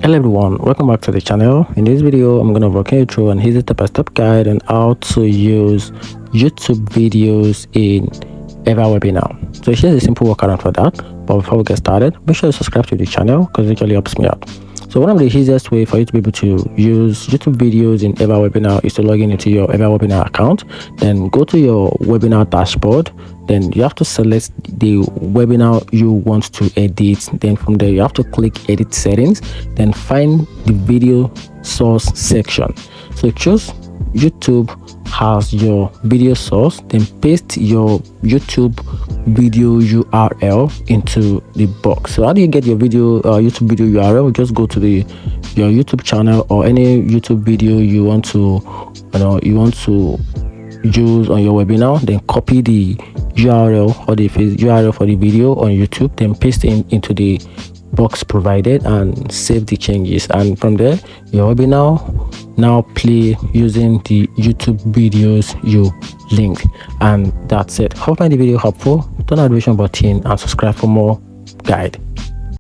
Hello everyone, welcome back to the channel. In this video I'm going to walk you through an easy step-by-step guide on how to use YouTube videos in EverWebinar. So here's a simple workaround for that. But before we get started, make sure you subscribe to the channel because it really helps me out. So one of the easiest way for you to be able to use YouTube videos in EverWebinar is to log in into your EverWebinar account. Then go to your webinar dashboard. Then you have to select the webinar you want to edit. Then from there you have to click edit settings. Then find the video source section. So choose YouTube has your video source, then paste your YouTube video URL into the box. So how do you get your video YouTube video URL? Just go to your YouTube channel or any YouTube video you want to use on your webinar, then copy the URL or the URL for the video on YouTube, then paste it into the box provided and save the changes. And from there your webinar now play using the YouTube videos you linked. And that's it. Hope you find the video helpful. Turn on the notification button and subscribe for more guide.